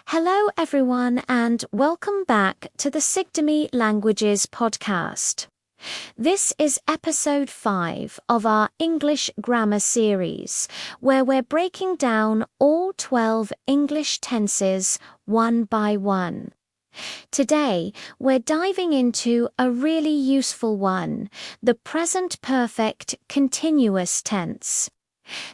Hello, everyone, and welcome back to the Sigdemy Languages podcast. This is episode 5 of our English grammar series, where we're breaking down all 12 English tenses one by one. Today, we're diving into a really useful one, the present perfect continuous tense.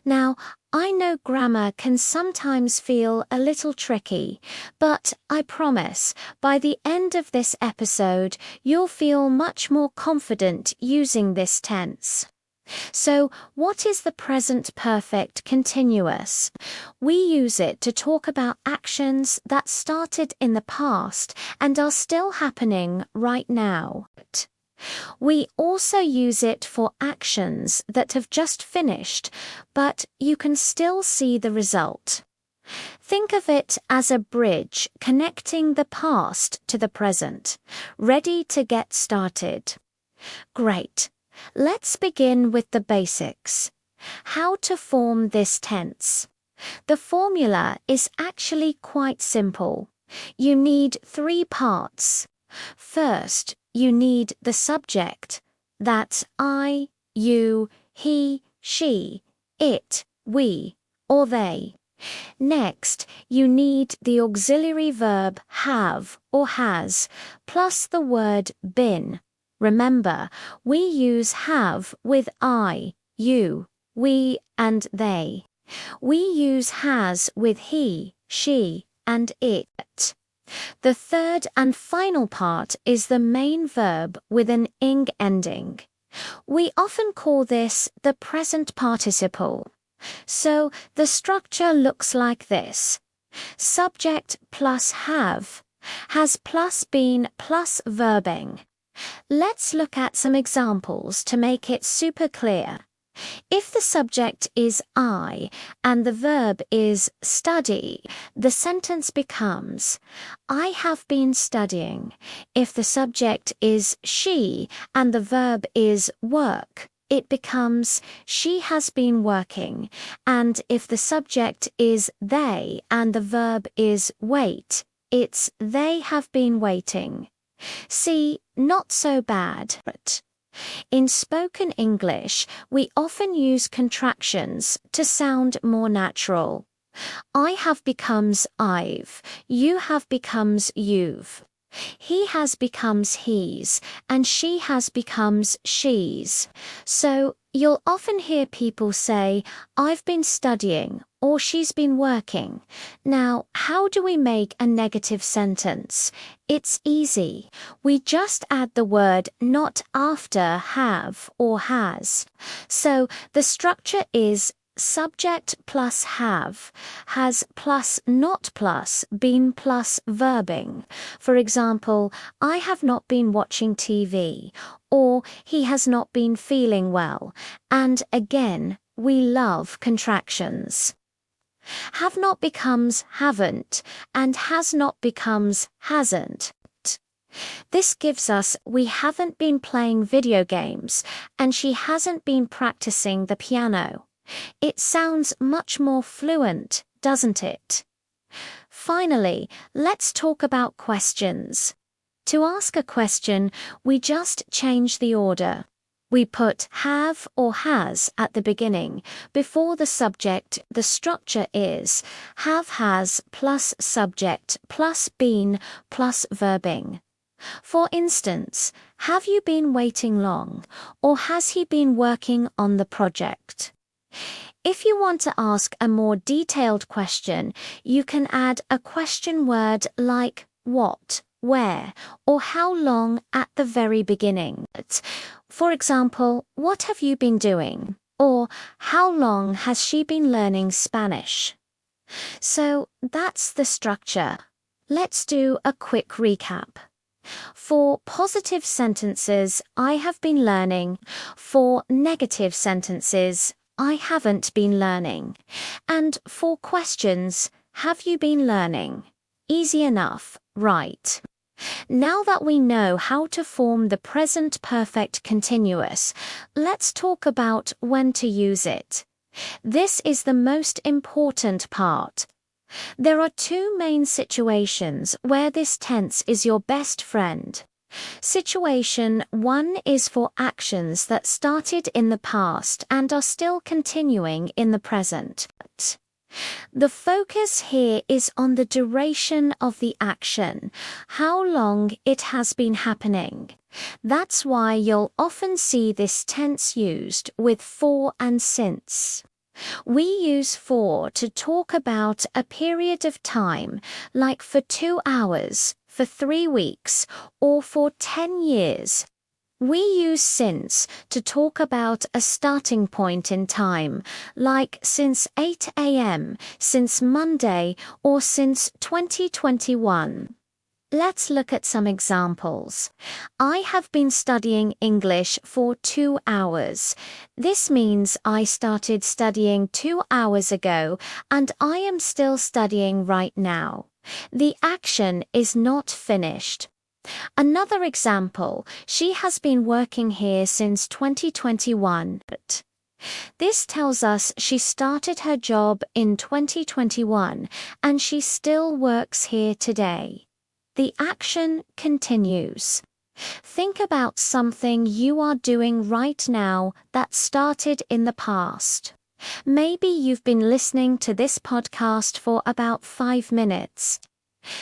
Now, I know grammar can sometimes feel a little tricky, but I promise, by the end of this episode, you'll feel much more confident using this tense. So, what is the present perfect continuous? We use it to talk about actions that started in the past and are still happening right now. We also use it for actions that have just finished, but you can still see the result. Think of it as a bridge connecting the past to the present, ready to get started. Great. Let's begin with the basics. How to form this tense. The formula is actually quite simple. You need 3 parts. First, you need the subject. That's I, you, he, she, it, we, or they. Next, you need the auxiliary verb have or has, plus the word been. Remember, we use have with I, you, we, and they. We use has with he, she, and it. The third and final part is the main verb with an ing ending. We often call this the present participle. So the structure looks like this. Subject plus have, has plus been plus verbing. Let's look at some examples to make it super clear. If the subject is I and the verb is study, the sentence becomes, I have been studying. If the subject is she and the verb is work, it becomes, she has been working. And if the subject is they and the verb is wait, it's they have been waiting. See, not so bad. In spoken English, we often use contractions to sound more natural. I have becomes I've, you have becomes you've. He has becomes he's, and she has becomes she's. So, you'll often hear people say, I've been studying, or she's been working. Now, how do we make a negative sentence? It's easy. We just add the word not after have or has. So, the structure is subject plus have, has plus not plus been plus verbing. For example, I have not been watching TV, or he has not been feeling well. And again, we love contractions. Have not becomes haven't, and has not becomes hasn't. This gives us we haven't been playing video games, and she hasn't been practicing the piano. It sounds much more fluent, doesn't it? Finally, let's talk about questions. To ask a question, we just change the order. We put have or has at the beginning. Before the subject, the structure is have has plus subject plus been plus verbing. For instance, have you been waiting long, or has he been working on the project? If you want to ask a more detailed question, you can add a question word like what, where, or how long at the very beginning. For example, what have you been doing? Or how long has she been learning Spanish? So that's the structure. Let's do a quick recap. For positive sentences, I have been learning. For negative sentences, I haven't been learning. And for questions, have you been learning? Easy enough, right? Now that we know how to form the present perfect continuous, let's talk about when to use it. This is the most important part. There are two main situations where this tense is your best friend. Situation 1 is for actions that started in the past and are still continuing in the present. The focus here is on the duration of the action, how long it has been happening. That's why you'll often see this tense used with for and since. We use for to talk about a period of time, like for 2 hours, for 3 weeks, or for 10 years. We use since to talk about a starting point in time, like since 8 a.m., since Monday, or since 2021. Let's look at some examples. I have been studying English for 2 hours. This means I started studying 2 hours ago and I am still studying right now. The action is not finished. Another example, she has been working here since 2021. This tells us she started her job in 2021 and she still works here today. The action continues. Think about something you are doing right now that started in the past. Maybe you've been listening to this podcast for about 5 minutes.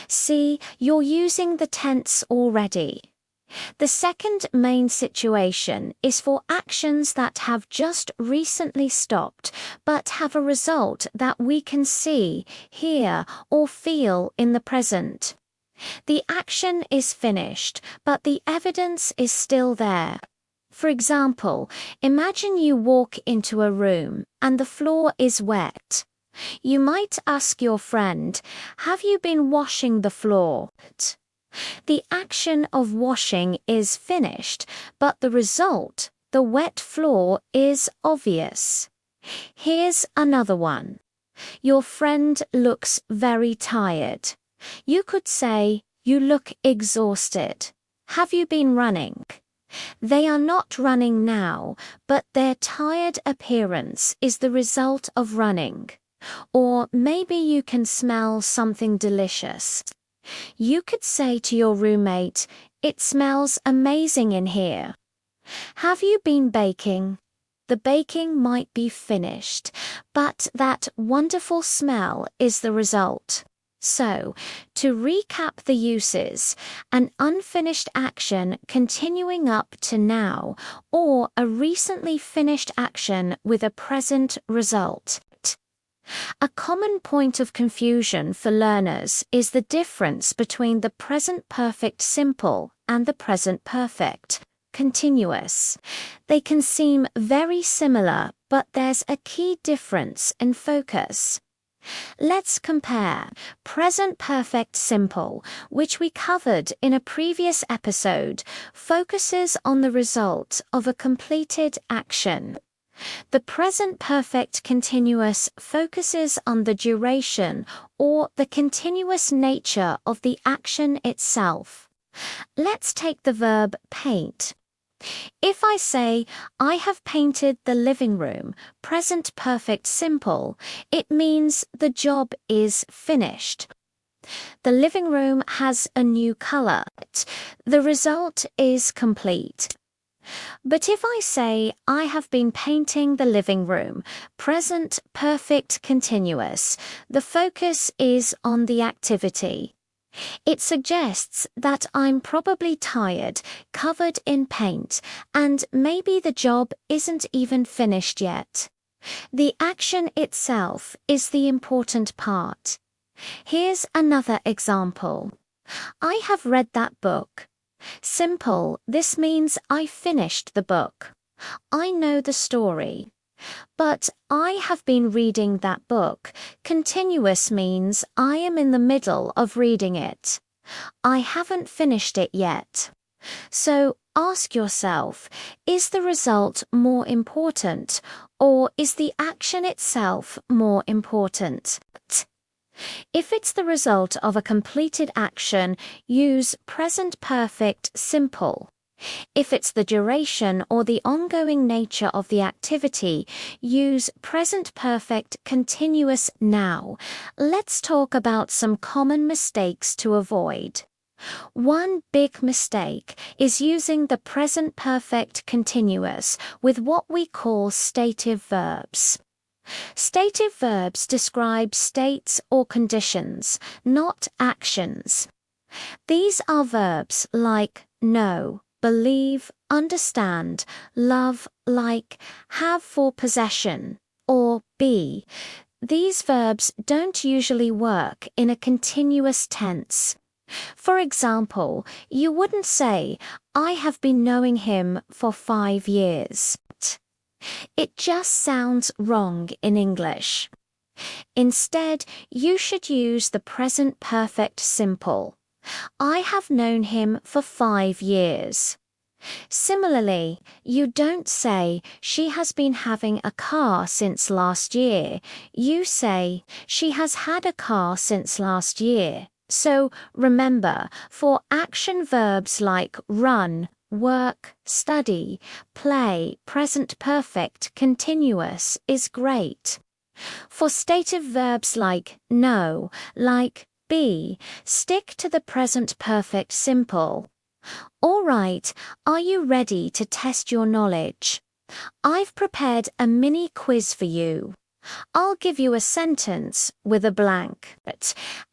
See, you're using the tense already. The second main situation is for actions that have just recently stopped, but have a result that we can see, hear, or feel in the present. The action is finished, but the evidence is still there. For example, imagine you walk into a room and the floor is wet. You might ask your friend, "Have you been washing the floor?" The action of washing is finished, but the result, the wet floor, is obvious. Here's another one. Your friend looks very tired. You could say, "You look exhausted. Have you been running?" They are not running now, but their tired appearance is the result of running. Or maybe you can smell something delicious. You could say to your roommate, "It smells amazing in here." Have you been baking? The baking might be finished, but that wonderful smell is the result. So, to recap the uses, an unfinished action continuing up to now, or a recently finished action with a present result. A common point of confusion for learners is the difference between the present perfect simple and the present perfect continuous. They can seem very similar, but there's a key difference in focus. Let's compare present perfect simple, which we covered in a previous episode, focuses on the result of a completed action. The present perfect continuous focuses on the duration or the continuous nature of the action itself. Let's take the verb paint. If I say, "I have painted the living room," present perfect simple, it means the job is finished. The living room has a new color. The result is complete. But if I say, "I have been painting the living room," present perfect continuous, the focus is on the activity. It suggests that I'm probably tired, covered in paint, and maybe the job isn't even finished yet. The action itself is the important part. Here's another example. I have read that book. Simple, this means I finished the book. I know the story. But I have been reading that book. Continuous means I am in the middle of reading it. I haven't finished it yet. So ask yourself, is the result more important, or is the action itself more important? If it's the result of a completed action, use present perfect simple. If it's the duration or the ongoing nature of the activity, use present perfect continuous now. Let's talk about some common mistakes to avoid. One big mistake is using the present perfect continuous with what we call stative verbs. Stative verbs describe states or conditions, not actions. These are verbs like know, believe, understand, love, like, have for possession, or be. These verbs don't usually work in a continuous tense. For example, you wouldn't say, I have been knowing him for 5 years. It just sounds wrong in English. Instead, you should use the present perfect simple. I have known him for 5 years. Similarly, you don't say, she has been having a car since last year. You say, she has had a car since last year. So, remember, for action verbs like run, work, study, play, present perfect continuous is great. For stative verbs like know, like be, stick to the present perfect simple. All right, are you ready to test your knowledge? I've prepared a mini quiz for you. I'll give you a sentence with a blank,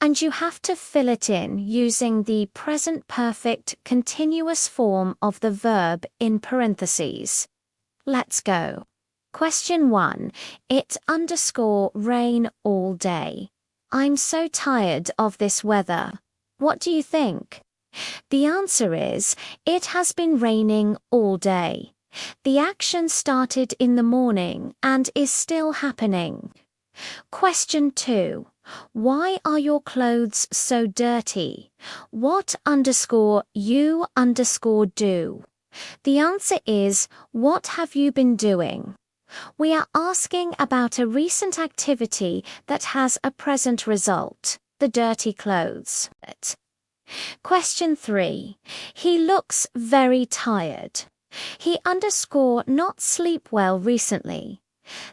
and you have to fill it in using the present perfect continuous form of the verb in parentheses. Let's go. Question 1. It_rain all day. I'm so tired of this weather. What do you think? The answer is, it has been raining all day. The action started in the morning and is still happening. Question 2. Why are your clothes so dirty? What_you_do? The answer is, what have you been doing? We are asking about a recent activity that has a present result, the dirty clothes. Question 3. He looks very tired. He_not sleep well recently.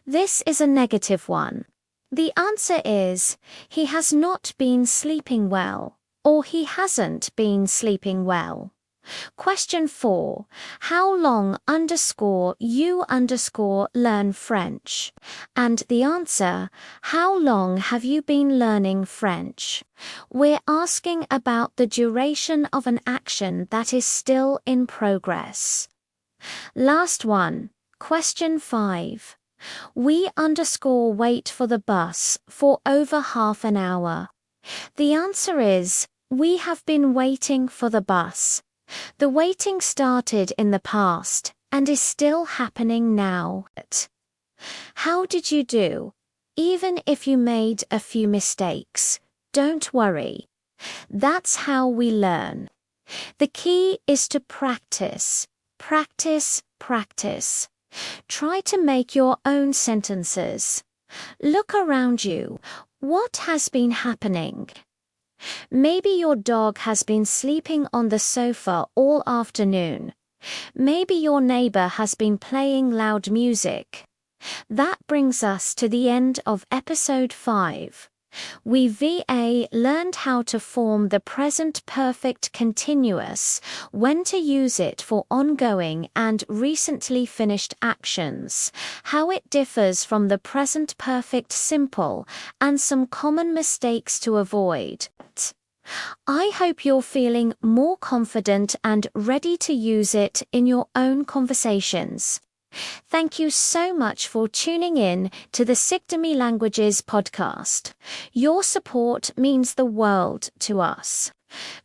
This is a negative one. The answer is, he has not been sleeping well, or he hasn't been sleeping well. Question 4. How long_you_learn French? And the answer, how long have you been learning French? We're asking about the duration of an action that is still in progress. Last one, question 5. We_wait for the bus for over half an hour. The answer is, we have been waiting for the bus. The waiting started in the past and is still happening now. How did you do? Even if you made a few mistakes, don't worry. That's how we learn. The key is to practice. Practice, practice. Try to make your own sentences. Look around you. What has been happening? Maybe your dog has been sleeping on the sofa all afternoon. Maybe your neighbor has been playing loud music. That brings us to the end of episode 5. We learned how to form the present perfect continuous, when to use it for ongoing and recently finished actions, how it differs from the present perfect simple, and some common mistakes to avoid. I hope you're feeling more confident and ready to use it in your own conversations. Thank you so much for tuning in to the Sigdemy Languages podcast. Your support means the world to us.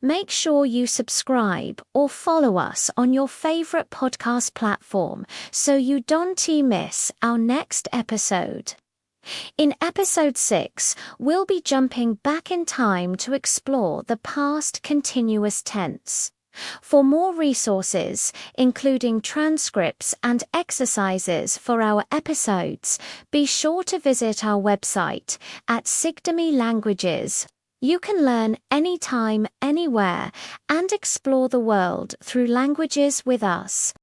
Make sure you subscribe or follow us on your favorite podcast platform so you don't miss our next episode. In episode 6, we'll be jumping back in time to explore the past continuous tense. For more resources, including transcripts and exercises for our episodes, be sure to visit our website at Sigdemy Languages. You can learn anytime, anywhere, and explore the world through languages with us.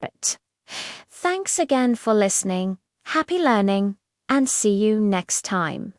Thanks again for listening. Happy learning, and see you next time.